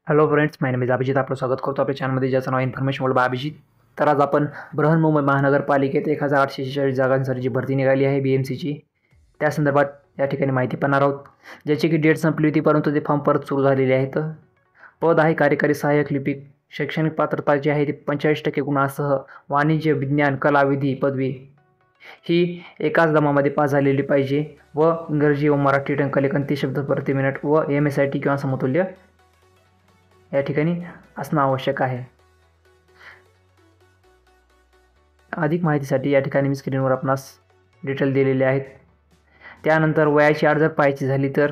Hello friends, my name is Abhijit. आपलं स्वागत करतो आपल्या चॅनलमध्ये, ज्याचं नाव इन्फॉर्मेशन वर्ल्ड बाय अभिजित. तर आज आपण बृहन्मुंबई महानगरपालिकेत 1846 जागांसाठी जी भरती निघाली आहे BMCची, त्या संदर्भात या ठिकाणी माहिती पाहणार आहोत. ज्याची की डेट संपली होती, परंतु ते फॉर्म परत सुरू झालेले आहेत. पद आहे कार्यकारी सहाय्यक लिपिक. शैक्षणिक पात्रता जी आहे ती 45% गुणासह वाणिज्य, विज्ञान, कला, विधी पदवी ही एकाच दमामध्ये पास झालेली पाहिजे व इंग्रजी व मराठी टंकलेखन 30 शब्द प्रति मिनिट व MSIT किंवा समतुल्य या ठिकाणी असणं आवश्यक आहे. अधिक माहितीसाठी या ठिकाणी मी स्क्रीनवर आपणास डिटेल दिलेले आहेत. त्यानंतर वयाची अट जर पाहायची झाली तर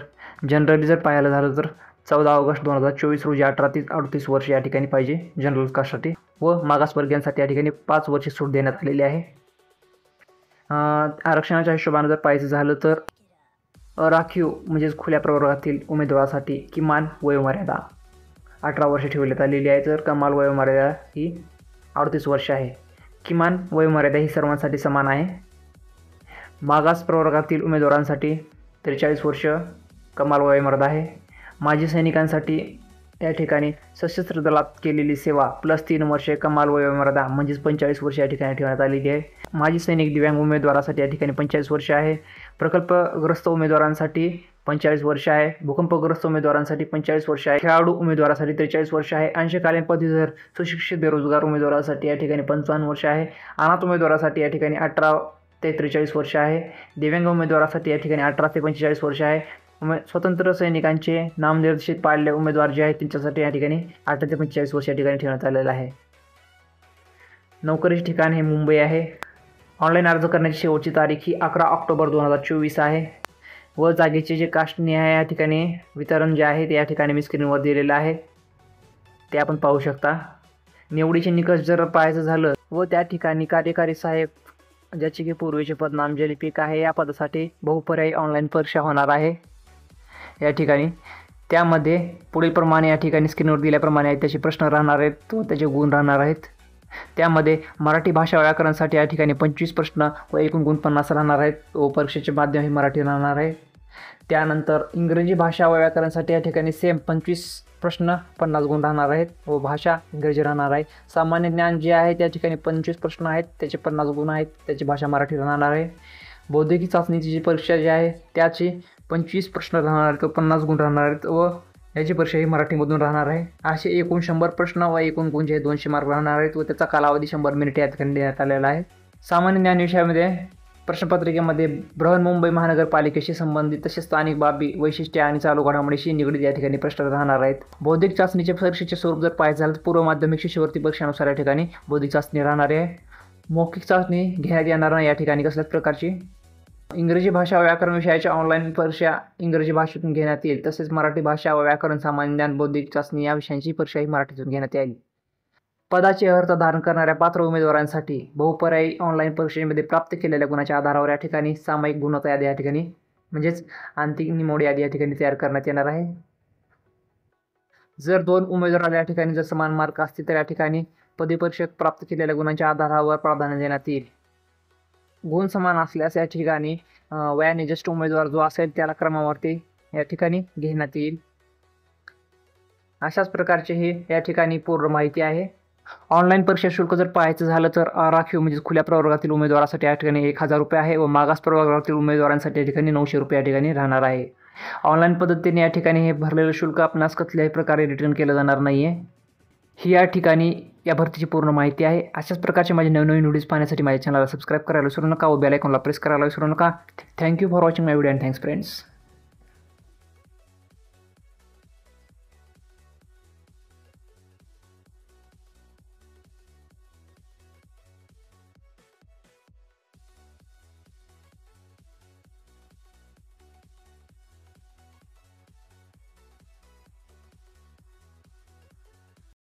जनरली जर पाहायला झालं तर 14 ऑगस्ट 2024 रोजी 18 ते 38 वर्ष या ठिकाणी पाहिजे जनरल कास्टसाठी व मागासवर्गीयांसाठी या ठिकाणी 5 वर्षे सूट देण्यात आलेली आहे. आरक्षणाच्या हिशोबाने जर पाहायचं झालं तर राखीव म्हणजेच खुल्या प्रवर्गातील उमेदवारासाठी किमान वयोमर्यादा 18 वर्षे ठेवण्यात आलेली आहे, तर कमाल वयोमर्यादा ही 38 वर्ष आहे. किमान वयोमर्यादा ही सर्वांसाठी समान आहे. मागास प्रवर्गातील उमेदवारांसाठी 43 वर्ष कमाल वयोमर्यादा आहे. माजी सैनिकांसाठी या ठिकाणी सशस्त्र दलात केलेली सेवा प्लस 3 वर्षे कमाल वयोमर्यादा म्हणजेच 45 वर्ष या ठिकाणी ठेवण्यात आलेली आहे. माजी सैनिक दिव्यांग उमेदवारासाठी या ठिकाणी 45 वर्ष आहे. प्रकल्पग्रस्त उमेदवारांसाठी 45 वर्ष आहे. भूकंपग्रस्त उमेदवारांसाठी 45 वर्ष आहे. खेळाडू उमेदवारासाठी 43 वर्ष आहे. अंशकालीन पदवीधर सुशिक्षित बेरोजगार उमेदवारासाठी या ठिकाणी 55 वर्ष आहे. अनाथ उमेदवारासाठी या ठिकाणी 18 ते 43 वर्ष आहे. दिव्यांग उमेदवारासाठी या ठिकाणी 18 ते 45 वर्ष आहे. स्वतंत्र सैनिकांचे नामनिर्देशित पाळलेले उमेदवार जे आहेत त्यांच्यासाठी या ठिकाणी 18 ते 45 वर्ष या ठिकाणी ठेवण्यात आलेलं आहे. नोकरीचे ठिकाण हे मुंबई आहे. ऑनलाईन अर्ज करण्याची शेवटची तारीख ही 11 ऑक्टोबर 2024 आहे व जागेचे जे कास्टनिहाय या ठिकाणी वितरण जे आहे ते या ठिकाणी मी स्क्रीनवर दिलेलं आहे, ते आपण पाहू शकता. निवडीचे निकष जर पाहायचं झालं व त्या ठिकाणी कार्यकारी सहाय्यक ज्याचे की पूर्वीचे पद नामजे लिपिक आहे, या पदासाठी बहुपर्यायी ऑनलाईन परीक्षा होणार आहे या ठिकाणी. त्यामध्ये पुढील प्रमाणे या ठिकाणी स्क्रीनवर दिल्याप्रमाणे त्याचे प्रश्न राहणार आहेत व त्याचे गुण राहणार आहेत. त्यामध्ये मराठी भाषा व्याकरणासाठी या ठिकाणी 25 प्रश्न व एकूण गुण 50 राहणार आहेत व परीक्षेचे माध्यम हे मराठी राहणार आहे. त्यानंतर इंग्रजी भाषा व व्याकरणासाठी या ठिकाणी सेम 25 प्रश्न 50 गुण राहणार आहेत व भाषा इंग्रजी राहणार आहे. सामान्य ज्ञान जे आहे त्या ठिकाणी 25 प्रश्न आहेत, त्याचे 50 गुण आहेत, त्याची भाषा मराठी राहणार आहे. बौद्धिकी चाचणीची जी परीक्षा जी आहे त्याची 25 प्रश्न राहणार आहेत व 50 गुण राहणार आहेत व याची परीक्षा ही मराठीमधून राहणार आहे. असे एकूण 100 प्रश्न व एकूण गुण जे 200 मार्क राहणार आहेत व त्याचा कालावधी 100 मिनिटे या ठिकाणी देण्यात आलेला आहे. सामान्य ज्ञान विषयामध्ये प्रश्नपत्रिकेमध्ये बृहन्मुंबई महानगरपालिकेशी संबंधित तसेच स्थानिक बाबी, वैशिष्ट्ये आणि चालू घडामोडीशी निगडीत या ठिकाणी प्रश्न राहणार आहेत. बौद्धिक चाचणीचे परीक्षेचे स्वरूप जर पाहायचं झालं तर पूर्व माध्यमिक शिष्यवृत्ती परीक्षानुसार या ठिकाणी बौद्धिक चाचणी राहणार आहे. मौखिक चाचणी घेण्यात येणार नाही या ठिकाणी कसल्याच प्रकारची. इंग्रजी भाषा व व्याकरण विषयाच्या ऑनलाईन परीक्षा इंग्रजी भाषेतून घेण्यात येईल, तसेच मराठी भाषा व व्याकरण, सामान्य ज्ञान, बौद्धिक चाचणी या विषयांची परीक्षा ही मराठीतून घेण्यात येईल. पदाचे अर्थ धारण करणाऱ्या पात्र उमेदवारांसाठी बहुपर्यायी ऑनलाईन परीक्षेमध्ये प्राप्त केलेल्या गुणाच्या आधारावर या ठिकाणी सामायिक गुणवत्ता यादी या ठिकाणी म्हणजेच अंतिम निवड यादी या ठिकाणी तयार करण्यात येणार आहे. जर 2 उमेदवाराला या ठिकाणी जर समान मार्क असतील तर या ठिकाणी पदवी परीक्षेत प्राप्त केलेल्या गुणांच्या आधारावर प्राधान्य देण्यात येईल. गुण समान असल्यास या ठिकाणी वयाने ज्येष्ठ उमेदवार जो असेल त्याला क्रमावरती या ठिकाणी घेण्यात येईल. अशाच प्रकारचे हे या ठिकाणी पूर्ण माहिती आहे. ऑनलाईन परीक्षा शुल्क जर पाहायचं झालं तर राखीव म्हणजे खुल्या प्रवर्गातील उमेदवारासाठी या ठिकाणी 1000 रुपये आहे व मागास प्रवर्गातील उमेदवारांसाठी या ठिकाणी 900 रुपये या ठिकाणी राहणार आहे. ऑनलाईन पद्धतीने या ठिकाणी हे भरलेलं शुल्क आपणास कुठल्याही प्रकारे रिटर्न केलं जाणार नाही आहे. ही या ठिकाणी या भरतीची पूर्ण माहिती आहे. अशाच प्रकारचे माझे नवनवीन व्हिडिओज पाहण्यासाठी माझ्या चॅनलला सबस्क्राईब करायला विसरू नका व बेल आयकॉनला प्रेस करायला विसरू नका. Thank you for watching my video and thanks friends.